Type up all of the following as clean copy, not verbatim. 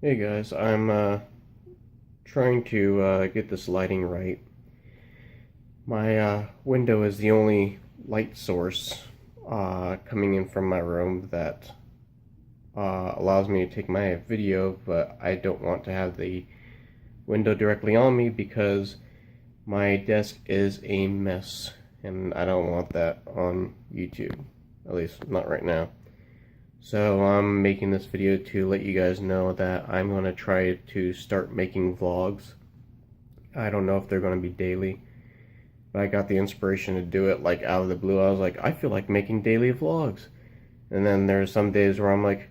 Hey guys, I'm trying to get this lighting right. My window is the only light source coming in from my room that allows me to take my video, but I don't want to have the window directly on me because my desk is a mess and I don't want that on YouTube, at least not right now. So I'm making this video to let you guys know that I'm going to try to start making vlogs. I don't know if they're going to be daily, but I got the inspiration to do it like out of the blue. I was like, I feel like making daily vlogs. And then there's some days where I'm like,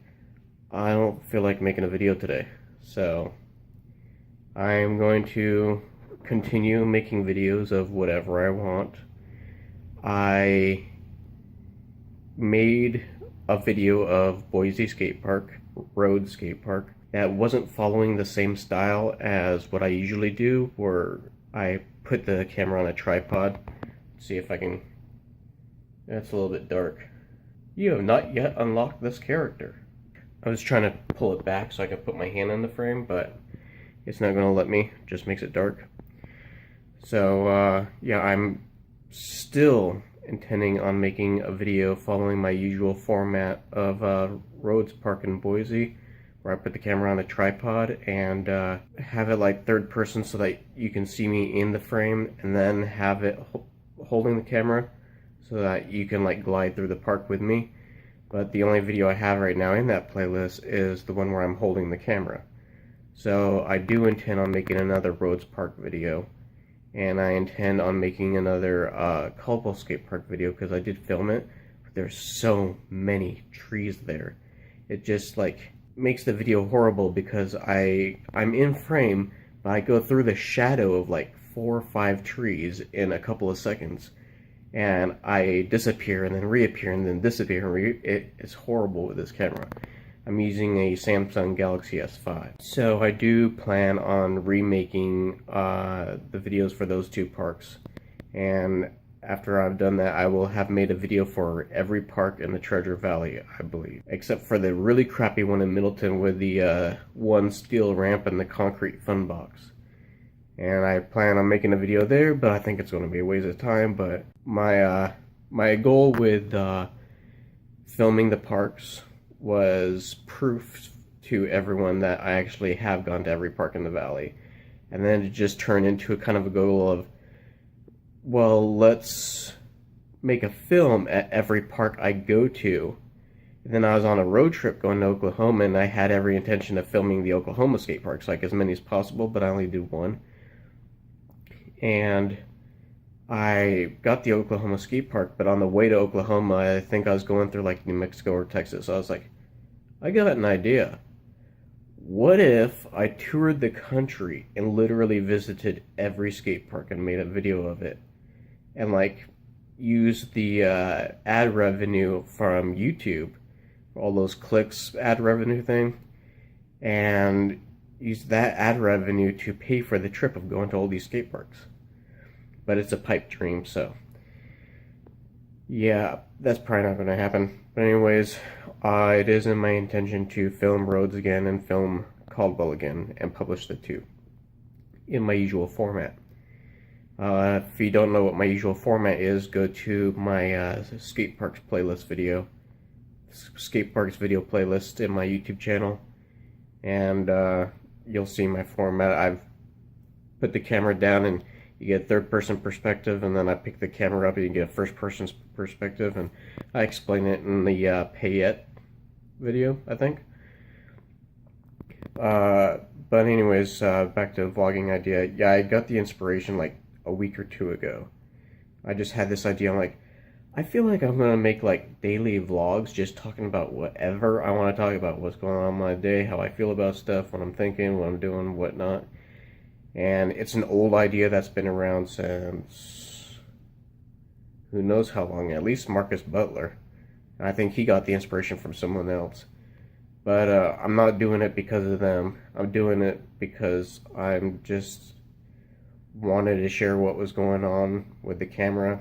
I don't feel like making a video today. So I'm going to continue making videos of whatever I want. I made a video of Boise Skate Park, Road Skate Park, that wasn't following the same style as what I usually do, where I put the camera on a tripod. Let's see if I can. That's a little bit dark. You have not yet unlocked this character. I was trying to pull it back so I could put my hand in the frame, but it's not going to let me. It just makes it dark. So, yeah, I'm still intending on making a video following my usual format of Roads Park in Boise, where I put the camera on a tripod and have it like third person so that you can see me in the frame, and then have it holding the camera so that you can like glide through the park with me. But the only video I have right now in that playlist is the one where I'm holding the camera. So I do intend on making another Roads Park video, and I intend on making another Caldwell Skate Park video because I did film it, but there's so many trees there. It just like makes the video horrible because I'm in frame, but I go through the shadow of like 4 or 5 trees in a couple of seconds, and I disappear and then reappear and then disappear. It is horrible with this camera. I'm using a Samsung Galaxy S5. So I do plan on remaking the videos for those two parks. And after I've done that, I will have made a video for every park in the Treasure Valley, I believe. Except for the really crappy one in Middleton with the one steel ramp and the concrete fun box. And I plan on making a video there, but I think it's going to be a waste of time. But my goal with filming the parks was proof to everyone that I actually have gone to every park in the valley. And then it just turned into a kind of a goal of, well, let's make a film at every park I go to. And then I was on a road trip going to Oklahoma, and I had every intention of filming the Oklahoma skate parks, like as many as possible, but I only did one. And I got the Oklahoma skate park, but on the way to Oklahoma, I think I was going through like New Mexico or Texas. So I was like, I got an idea. What if I toured the country and literally visited every skate park and made a video of it? And like used the ad revenue from YouTube, all those clicks ad revenue thing, and use that ad revenue to pay for the trip of going to all these skate parks. But it's a pipe dream, so yeah, that's probably not going to happen. But anyways, it is in my intention to film Roads again and film Caldwell again and publish the two in my usual format. If you don't know what my usual format is, go to my skate parks playlist video, skate parks video playlist in my YouTube channel, and you'll see my format. I've put the camera down and you get third person perspective, and then I pick the camera up and you get a first person perspective, and I explain it in the Payette video, I think. But anyways, back to the vlogging idea. Yeah, I got the inspiration like a week or two ago. I just had this idea. I'm like, I feel like I'm gonna make like daily vlogs just talking about whatever I want to talk about, what's going on in my day, how I feel about stuff, what I'm thinking, what I'm doing, whatnot. And it's an old idea that's been around since who knows how long, at least Marcus Butler. I think he got the inspiration from someone else. But I'm not doing it because of them. I'm doing it because I'm just wanted to share what was going on with the camera.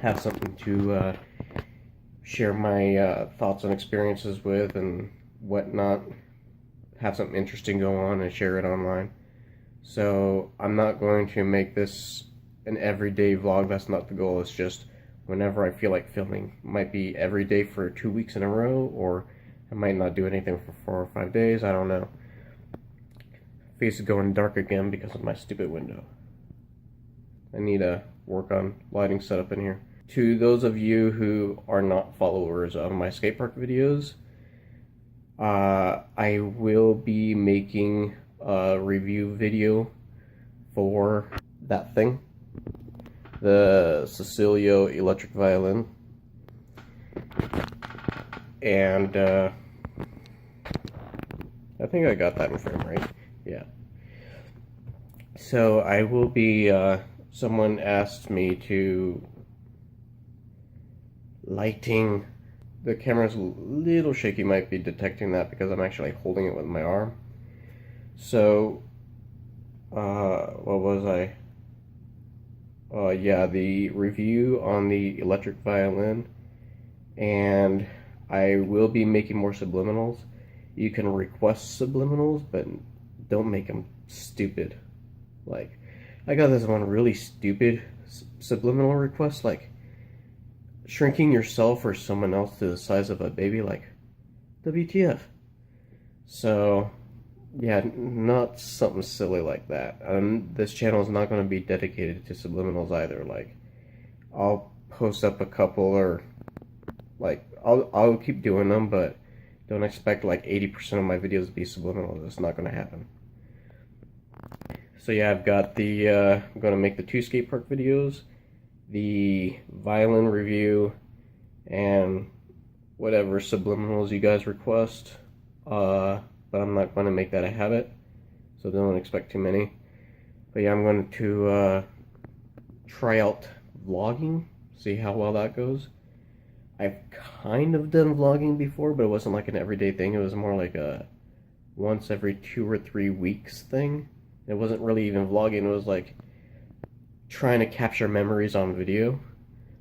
Have something to share my thoughts and experiences with and whatnot. have something interesting go on and share it online. So I'm not going to make this an everyday vlog. That's not the goal. It's just whenever I feel like filming. It might be every day for 2 weeks in a row, or I might not do anything for 4 or 5 days. I don't know. Face is going dark again because of my stupid window. I need to work on lighting setup in here. To those of you who are not followers of my skate park videos, I will be making a review video for that thing, the Cecilio electric violin, and I think I got that in frame, right? Yeah. So I will be, someone asked me to lighting. The camera's a little shaky, might be detecting that because I'm actually holding it with my arm. So, what was I? Yeah, the review on the electric violin, and I will be making more subliminals. You can request subliminals, but don't make them stupid. Like, I got this one really stupid subliminal request, like shrinking yourself or someone else to the size of a baby, like, WTF. So, yeah, not something silly like that. This channel is not going to be dedicated to subliminals either. Like, I'll post up a couple, or like I'll keep doing them, but don't expect like 80% of my videos to be subliminals. It's not going to happen. So yeah, I've got the I'm going to make the 2 skate park videos, the violin review, and whatever subliminals you guys request. But I'm not going to make that a habit, so don't expect too many. But yeah, I'm going to try out vlogging, see how well that goes. I've kind of done vlogging before, but it wasn't like an everyday thing. It was more like a once every 2 or 3 weeks thing. It wasn't really even vlogging. It was like trying to capture memories on video.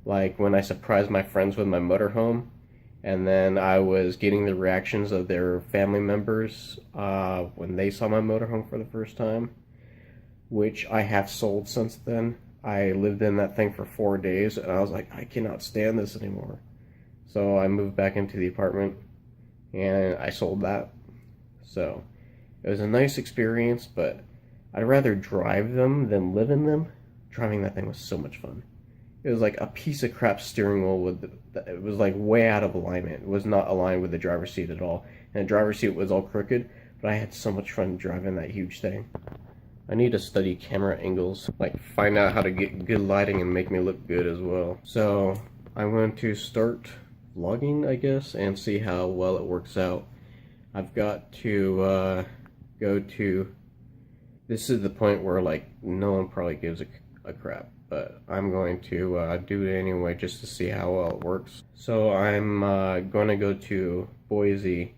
Like when I surprised my friends with my motorhome, and then I was getting the reactions of their family members when they saw my motorhome for the first time, which I have sold since then. I lived in that thing for 4 days, and I was like, I cannot stand this anymore. So I moved back into the apartment, and I sold that. So it was a nice experience, but I'd rather drive them than live in them. Driving that thing was so much fun. It was like a piece of crap steering wheel it was like way out of alignment. It was not aligned with the driver's seat at all. And the driver's seat was all crooked, but I had so much fun driving that huge thing. I need to study camera angles, like find out how to get good lighting and make me look good as well. So I'm going to start vlogging, I guess, and see how well it works out. I've got to go to, this is the point where like no one probably gives a crap, but I'm going to do it anyway just to see how well it works. So I'm going to go to Boise,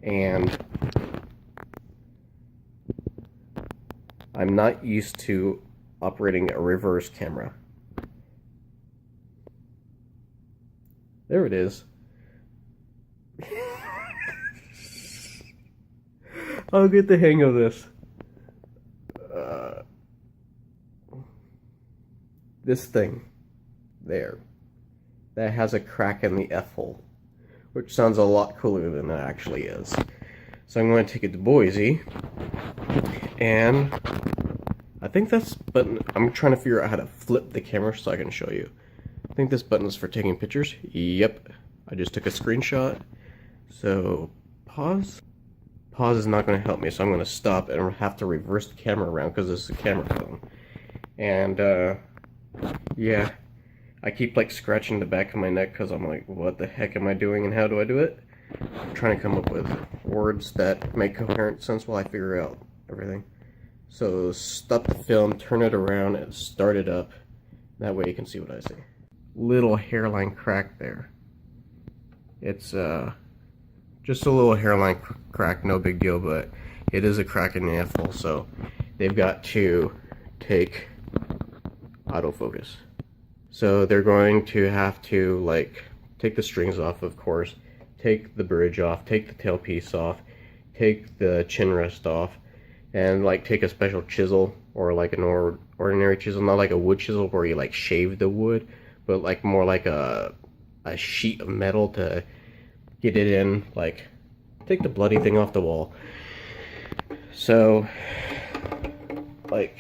and I'm not used to operating a reverse camera. There it is. I'll get the hang of this. This thing there that has a crack in the F-hole, which sounds a lot cooler than it actually is. So I'm going to take it to Boise, and I think this button, I'm trying to figure out how to flip the camera so I can show you. I think this button is for taking pictures. Yep, I just took a screenshot. So pause. Pause is not going to help me, so I'm going to stop and have to reverse the camera around because this is a camera phone. And yeah, I keep like scratching the back of my neck because I'm like, what the heck am I doing and how do I do it? I'm trying to come up with words that make coherent sense while I figure out everything. So stop the film, turn it around, and start it up. That way you can see what I see. Little hairline crack there. It's just a little hairline crack, no big deal, but it is a crack in the F-hole, so they've got to take autofocus. So they're going to have to like take the strings off, of course, take the bridge off, take the tailpiece off, take the chin rest off and like take a special chisel, or like an ordinary chisel, not like a wood chisel where you like shave the wood, but like more like a sheet of metal to get it in, like take the bloody thing off the wall. So like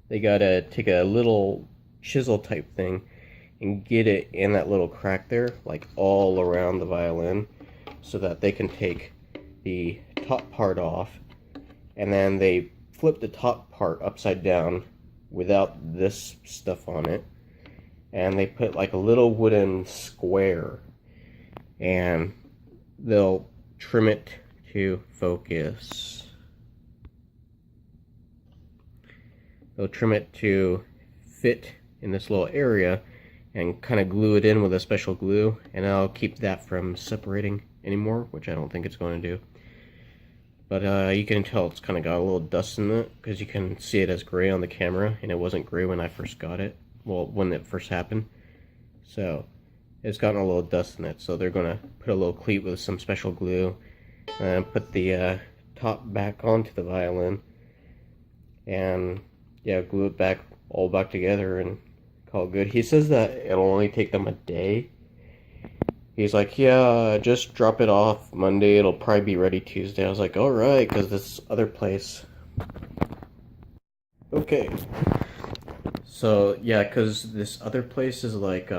they gotta take a little chisel type thing and get it in that little crack there, like all around the violin, so that they can take the top part off, and then they flip the top part upside down without this stuff on it, and they put like a little wooden square, and they'll trim it to focus. They'll trim it to fit in this little area and kind of glue it in with a special glue, and I'll keep that from separating anymore, which I don't think it's going to do. But you can tell it's kind of got a little dust in it, because you can see it as gray on the camera, and it wasn't gray when I first got it, well, when it first happened. So it's gotten a little dust in it, so they're going to put a little cleat with some special glue and put the top back onto the violin, and yeah, glue it back all back together and call it good. He says that it'll only take them a day. He's like, yeah, just drop it off Monday, it'll probably be ready Tuesday. I was like, alright, because this other place. Okay. So, yeah, because this other place is like,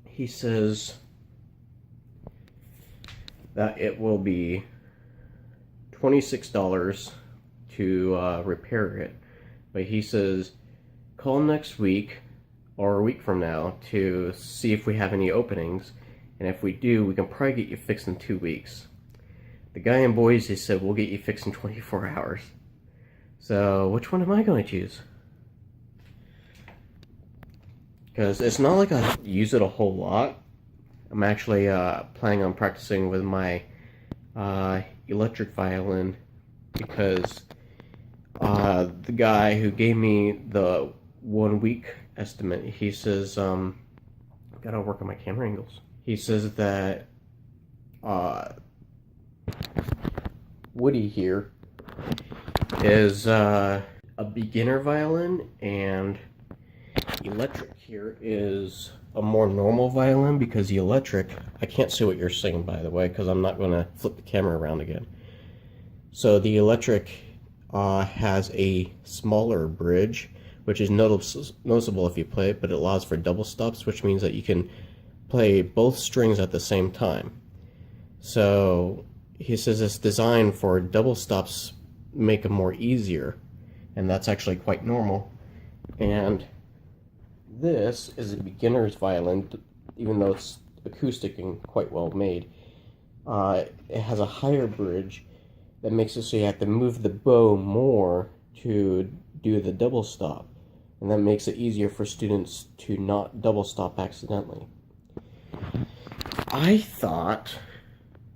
he says that it will be $26 to repair it. But he says, call next week or a week from now to see if we have any openings, and if we do, we can probably get you fixed in 2 weeks. The guy in Boise said we'll get you fixed in 24 hours. So which one am I going to choose? Because it's not like I use it a whole lot. I'm actually planning on practicing with my electric violin, because the guy who gave me the 1 week estimate, he says, gotta work on my camera angles. He says that Woody here is a beginner violin, and electric here is a more normal violin, because the electric, I can't see what you're saying, by the way, because I'm not going to flip the camera around again. So the electric has a smaller bridge, which is noticeable if you play it, but it allows for double stops, which means that you can play both strings at the same time. So he says it's designed for double stops, make them more easier, and that's actually quite normal. And this is a beginner's violin, even though it's acoustic and quite well made. It has a higher bridge that makes it so you have to move the bow more to do the double stop, and that makes it easier for students to not double stop accidentally. I thought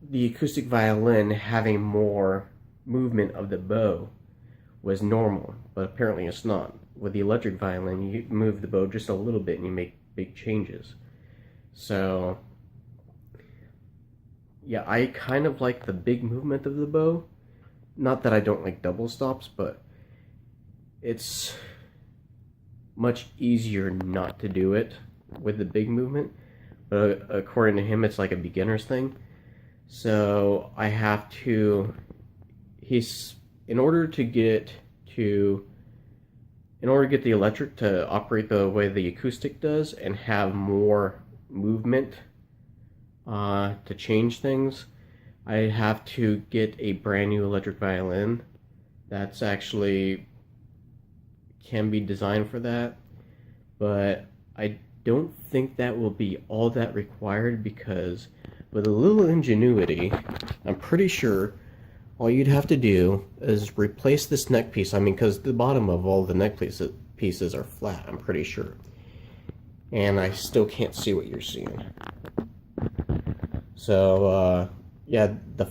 the acoustic violin having more movement of the bow was normal, but apparently it's not. With the electric violin, you move the bow just a little bit and you make big changes. So yeah, I kind of like the big movement of the bow. Not that I don't like double stops, but it's much easier not to do it with the big movement. But according to him, it's like a beginner's thing. So I have to, in order to get the electric to operate the way the acoustic does and have more movement to change things, I have to get a brand new electric violin that's actually can be designed for that. But I don't think that will be all that required, because with a little ingenuity, I'm pretty sure all you'd have to do is replace this neck piece. I mean, because the bottom of all the neck pieces are flat, I'm pretty sure. And I still can't see what you're seeing. So, yeah, the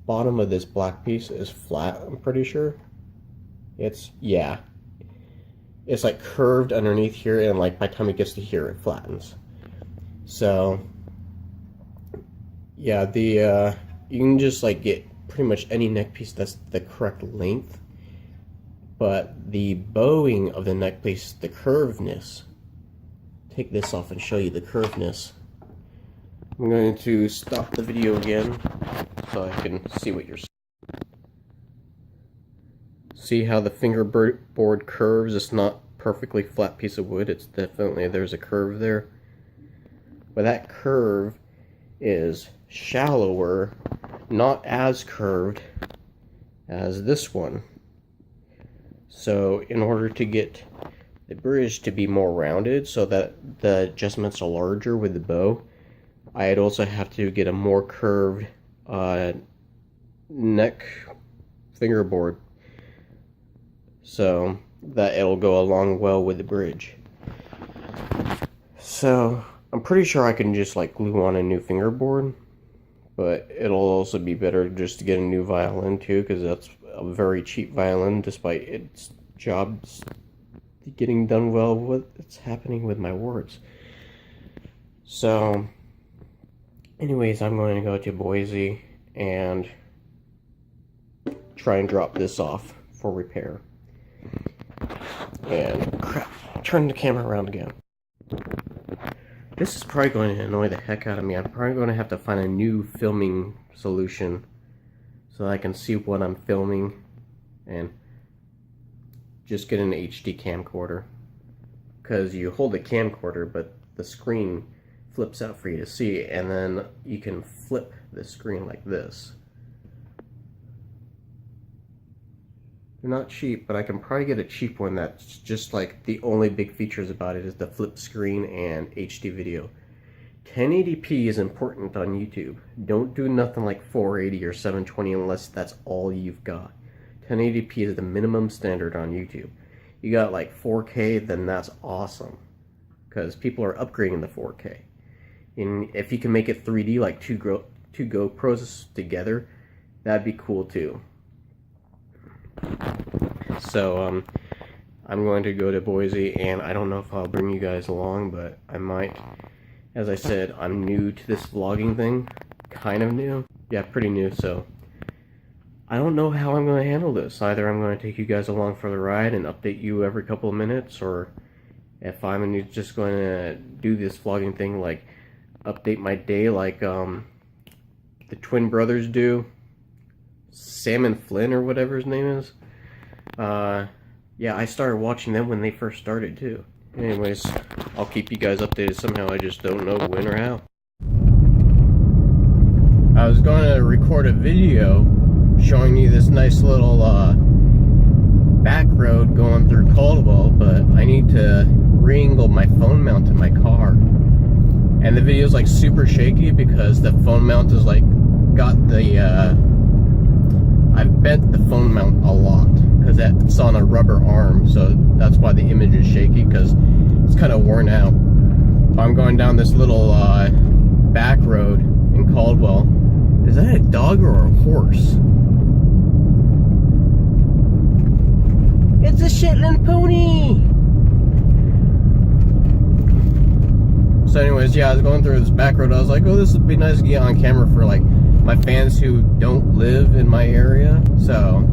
bottom of this black piece is flat, I'm pretty sure. It's like curved underneath here, and like by the time it gets to here, it flattens. So, yeah, the you can just like get pretty much any neck piece that's the correct length, but the bowing of the neck piece, the curvedness, take this off and show you the curvedness. I'm going to stop the video again so I can see what you're seeing. See how the fingerboard curves? It's not perfectly flat piece of wood. It's definitely, there's a curve there. But that curve is shallower, not as curved as this one. So in order to get the bridge to be more rounded so that the adjustments are larger with the bow, I'd also have to get a more curved neck fingerboard so that it'll go along well with the bridge. So I'm pretty sure I can just like glue on a new fingerboard, but it'll also be better just to get a new violin too, because that's a very cheap violin despite its jobs getting done well. What's happening with my words? So anyways, I'm going to go to Boise and try and drop this off for repair. And crap, turn the camera around again. This is probably going to annoy the heck out of me. I'm probably going to have to find a new filming solution so that I can see what I'm filming and just get an HD camcorder. Because you hold the camcorder, but the screen flips out for you to see, and then you can flip the screen like this. They're not cheap, but I can probably get a cheap one that's just like the only big features about it is the flip screen and HD video. 1080p is important on YouTube. Don't do nothing like 480 or 720 unless that's all you've got. 1080p is the minimum standard on YouTube. You got like 4K, then that's awesome, because people are upgrading the 4K. And if you can make it 3D like two GoPros together, that'd be cool too. So I'm going to go to Boise, and I don't know if I'll bring you guys along, but I might. As I said, I'm new to this vlogging thing. Kind of new. Yeah, pretty new, so I don't know how I'm going to handle this. Either I'm going to take you guys along for the ride and update you every couple of minutes, or if I'm just going to do this vlogging thing, like update my day like the twin brothers do. Sam and Flynn or whatever his name is. Yeah, I started watching them when they first started too. Anyways, I'll keep you guys updated somehow, I just don't know when or how. I was going to record a video showing you this nice little back road going through Caldwell, but I need to re-angle my phone mount in my car. And the video's like super shaky because the phone mount is like got the I've bent the phone mount a lot because it's on a rubber arm, so that's why the image is shaky, because it's kind of worn out. I'm going down this little back road in Caldwell. Is that a dog or a horse? It's a Shetland pony! So anyways, yeah, I was going through this back road. I was like, oh, this would be nice to get on camera for like my fans who don't live in my area. So,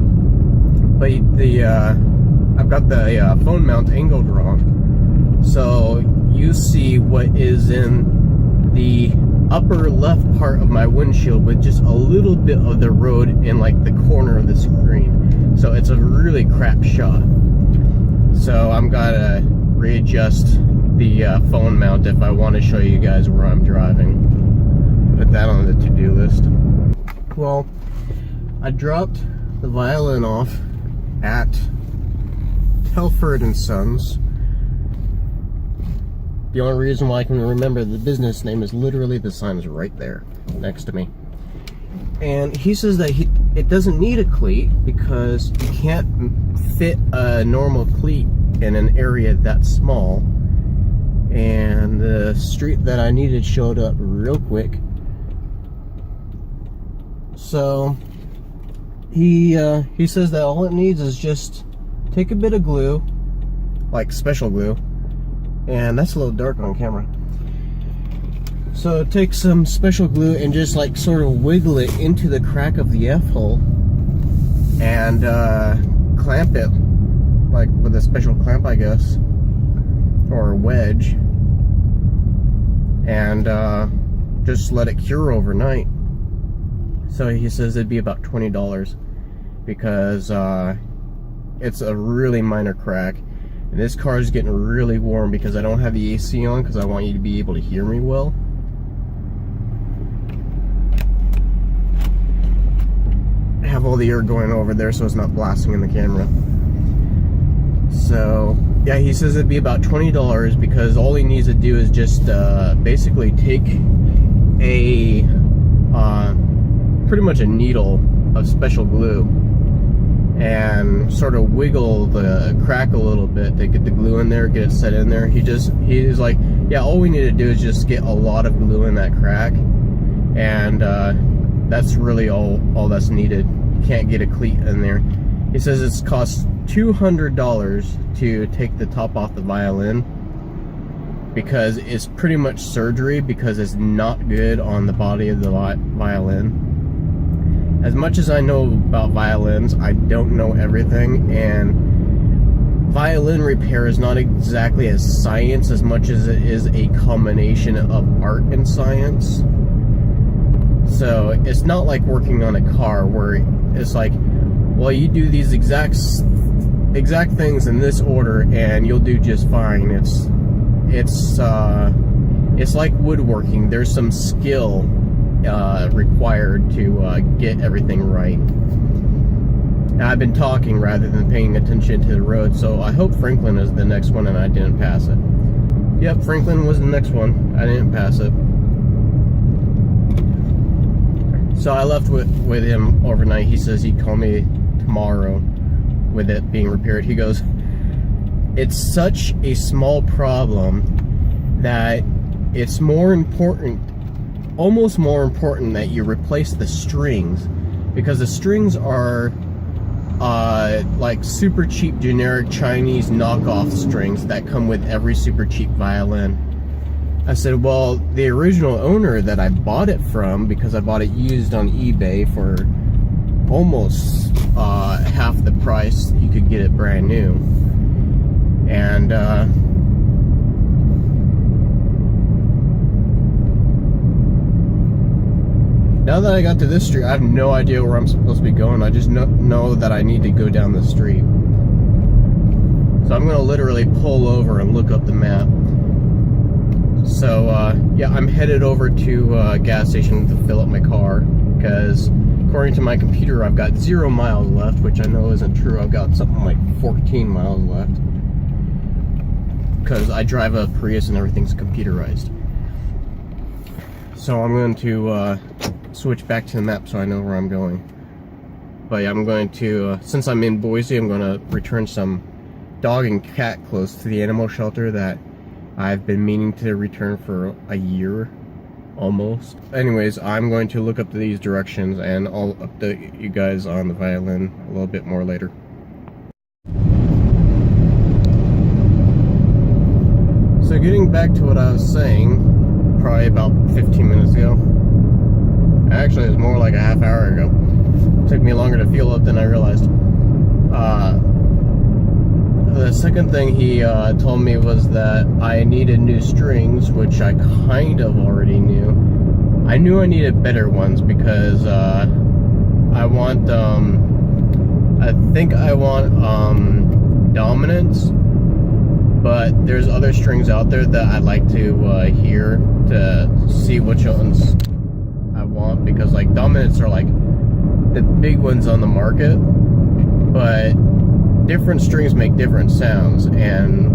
but I've got the phone mount angled wrong. So you see what is in the upper left part of my windshield with just a little bit of the road in like the corner of the screen. So it's a really crap shot. So I'm gonna readjust the phone mount if I want to show you guys where I'm driving. Put that on the to-do list. Well, I dropped the violin off at Telford and Sons. The only reason why I can remember the business name is literally the sign is right there next to me. And he says that it doesn't need a cleat because you can't fit a normal cleat in an area that small. And the street that I needed showed up real quick. So he says that all it needs is just take a bit of glue, like special glue, and that's a little dark on camera. So take some special glue and just like sort of wiggle it into the crack of the F-hole and clamp it like with a special clamp, I guess, or a wedge, and just let it cure overnight. So he says it'd be about $20 because it's a really minor crack. And this car is getting really warm because I don't have the AC on because I want you to be able to hear me well. I have all the air going over there so it's not blasting in the camera. So yeah, he says it'd be about $20 because all he needs to do is just basically take a pretty much a needle of special glue and sort of wiggle the crack a little bit to get the glue in there, get it set in there. He's like, yeah, all we need to do is just get a lot of glue in that crack, and that's really all that's needed. You can't get a cleat in there. He says it's cost $200 to take the top off the violin because it's pretty much surgery because it's not good on the body of the violin. As much as I know about violins, I don't know everything, and violin repair is not exactly a science as much as it is a combination of art and science. So it's not like working on a car where it's like, well, you do these exact things in this order and you'll do just fine. It's like woodworking. There's some skill required to get everything right. Now, I've been talking rather than paying attention to the road, so I hope Franklin is the next one and I didn't pass it. Yep, Franklin was the next one. I didn't pass it. So I left with him overnight. He says he'd call me tomorrow with it being repaired. He goes, it's such a small problem that it's more important, almost more important, that you replace the strings, because the strings are like super cheap generic Chinese knockoff strings that come with every super cheap violin. I said, well, the original owner that I bought it from, because I bought it used on eBay for almost half the price you could get it brand new, and now that I got to this street, I have no idea where I'm supposed to be going. I just know that I need to go down the street. So I'm going to literally pull over and look up the map. So, yeah, I'm headed over to a gas station to fill up my car, because according to my computer, I've got 0 miles left, which I know isn't true. I've got something like 14 miles left, because I drive a Prius and everything's computerized. So I'm going to switch back to the map so I know where I'm going. But yeah, I'm going to, since I'm in Boise, I'm going to return some dog and cat clothes to the animal shelter that I've been meaning to return for a year, almost. Anyways, I'm going to look up these directions and I'll update you guys on the violin a little bit more later. So getting back to what I was saying, probably about 15 minutes ago. Actually, it was more like a half hour ago. It took me longer to fuel up than I realized. The second thing he told me was that I needed new strings, which I kind of already knew. I knew I needed better ones because I want, I think I want dominance, but there's other strings out there that I'd like to hear to see which ones I want, because like dominants are like the big ones on the market, but different strings make different sounds, and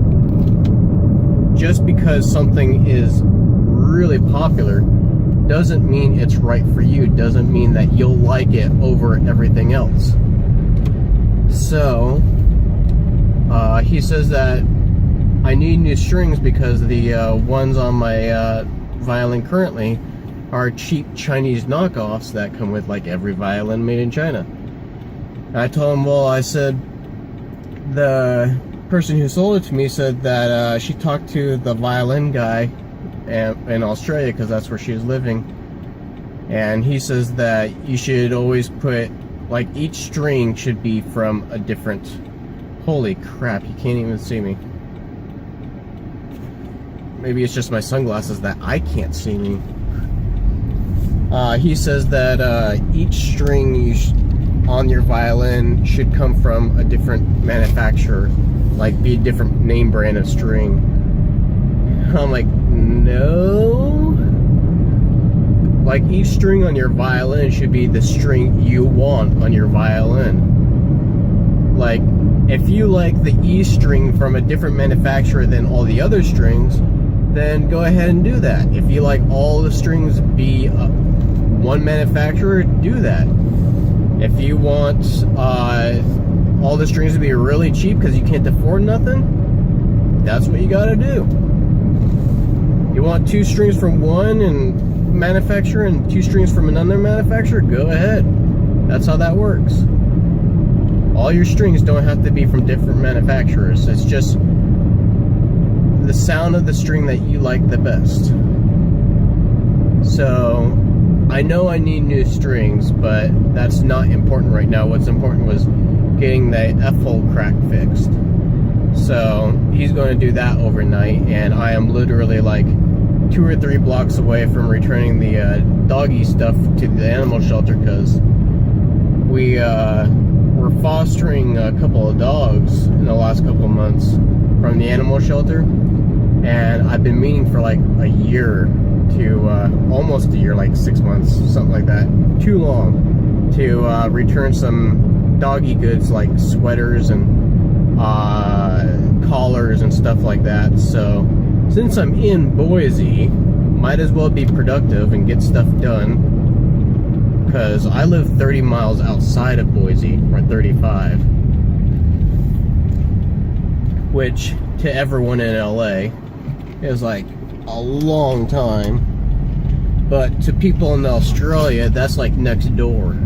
just because something is really popular doesn't mean it's right for you, doesn't mean that you'll like it over everything else. So he says that I need new strings because the ones on my violin currently are cheap Chinese knockoffs that come with like every violin made in China. I told him, well, I said, the person who sold it to me said that she talked to the violin guy in Australia because that's where she was living. And he says that you should always put, like, each string should be from a different... Holy crap, you can't even see me. Maybe it's just my sunglasses that I can't see me. He says that each string on your violin should come from a different manufacturer, like be a different name brand of string. I'm like, no. Like, each string on your violin should be the string you want on your violin. Like, if you like the E string from a different manufacturer than all the other strings, then go ahead and do that. If you like all the strings be one manufacturer, do that. If you want all the strings to be really cheap because you can't afford nothing, that's what you gotta do. You want 2 strings from one manufacturer and 2 strings from another manufacturer, go ahead. That's how that works. All your strings don't have to be from different manufacturers. It's just the sound of the string that you like the best. So I know I need new strings, but that's not important right now. What's important was getting the F-hole crack fixed. So he's going to do that overnight, and I am literally like 2 or 3 blocks away from returning the doggy stuff to the animal shelter, because we were fostering a couple of dogs in the last couple of months from the animal shelter, and I've been meaning for like a year to almost a year, like 6 months, something like that, too long, to return some doggy goods like sweaters and collars and stuff like that. So since I'm in Boise, might as well be productive and get stuff done, because I live 30 miles outside of Boise, or 35, which to everyone in LA is like a long time, but to people in Australia, that's like next door.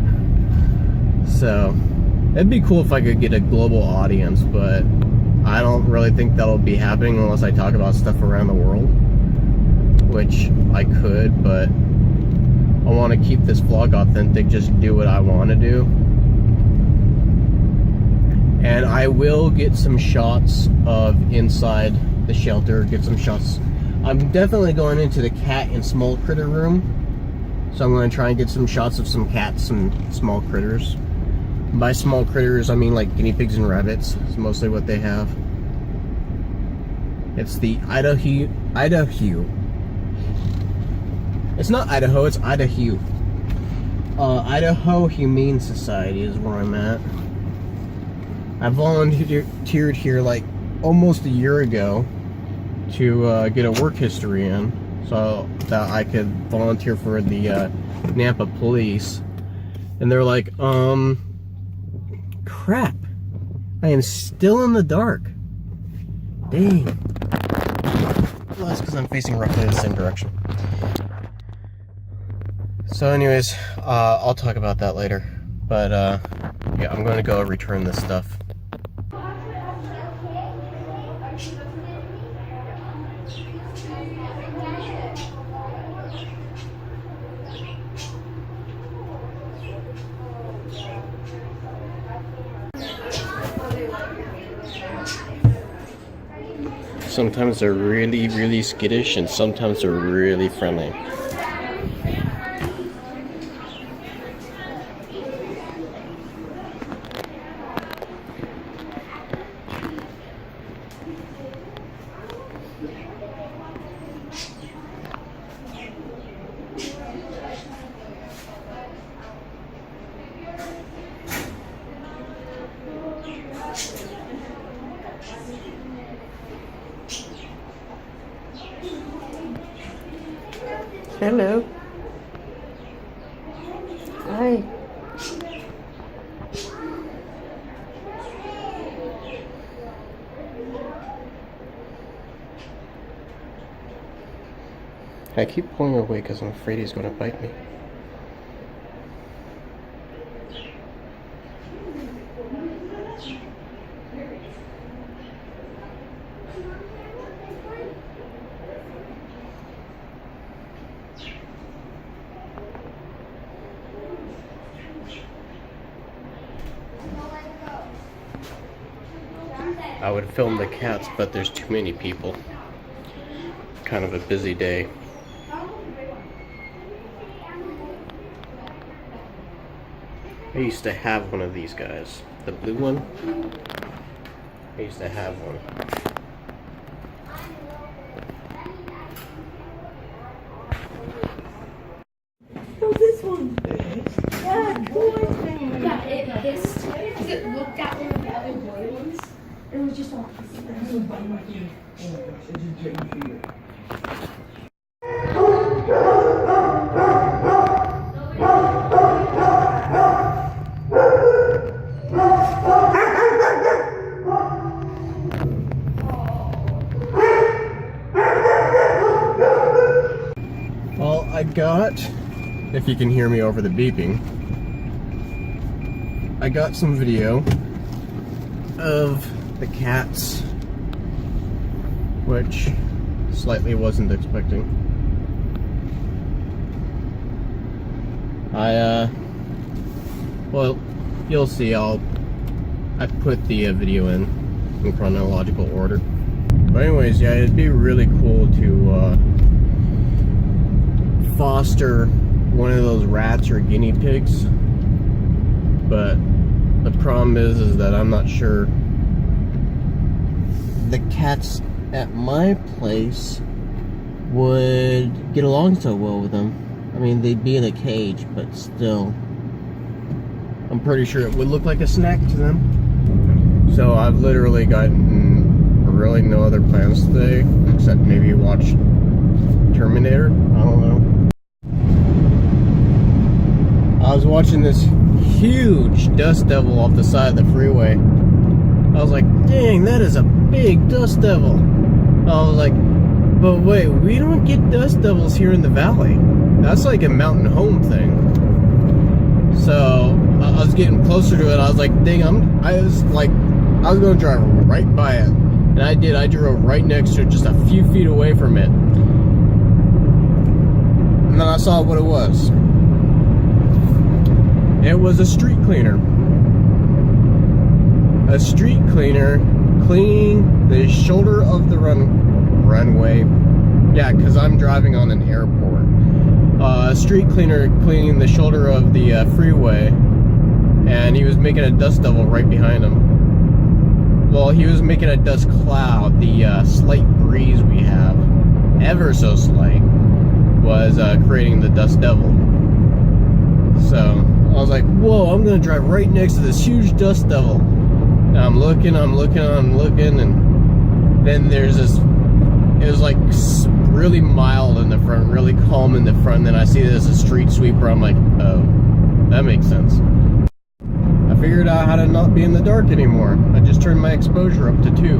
So it'd be cool if I could get a global audience, but I don't really think that'll be happening unless I talk about stuff around the world, which I could, but I want to keep this vlog authentic, just do what I want to do. And I will get some shots of inside the shelter, get some shots. I'm definitely going into the cat and small critter room, so I'm going to try and get some shots of some cats and small critters. By small critters, I mean like guinea pigs and rabbits. It's mostly what they have. It's the Idaho. It's not Idaho, it's Idaho. Idaho Humane Society is where I'm at. I volunteered here like almost a year ago to get a work history in, so that I could volunteer for the Nampa police. And they're like, crap, I am still in the dark. Dang. Well, that's because I'm facing roughly the same direction. So anyways, I'll talk about that later. But yeah, I'm going to go return this stuff. Sometimes they're really, really skittish, and sometimes they're really friendly. Hello. Hi. I keep pulling away because I'm afraid he's going to bite me. I would film the cats, but there's too many people. Kind of a busy day. I used to have one of these guys. The blue one. I used to have one. Oh, this one. Yeah, cool thing. Yeah, it hissed because it looked at one of the other blue ones. It was just all hissing. Well, I got, if you can hear me over the beeping, I got some video of the cats, which slightly wasn't expecting. Well, you'll see, I put the video in chronological order. But anyways, yeah, it'd be really cool to foster one of those rats or guinea pigs, but the problem is that I'm not sure the cats at my place would get along so well with them. I mean, they'd be in a cage, but still, I'm pretty sure it would look like a snack to them. So I've literally gotten really no other plans today, except maybe watch Terminator. I don't know. I was watching this huge dust devil off the side of the freeway. I was like, dang, that is a big dust devil. I was like, but wait, we don't get dust devils here in the valley. That's like a mountain home thing. So I was getting closer to it. I was like, dang, I was gonna drive right by it. And I did. I drove right next to it, just a few feet away from it. And then I saw what it was. It was a street cleaner. A street cleaner cleaning the shoulder of the runway. Yeah, because I'm driving on an airport. A street cleaner cleaning the shoulder of the freeway, and he was making a dust devil right behind him. Well, he was making a dust cloud. The slight breeze we have, ever so slight, was creating the dust devil. So I was like, whoa, I'm gonna drive right next to this huge dust devil. And I'm looking, and then there's this, it was like really mild in the front, really calm in the front, and then I see this as a street sweeper. I'm like, oh, that makes sense. I figured out how to not be in the dark anymore. I just turned my exposure up to 2.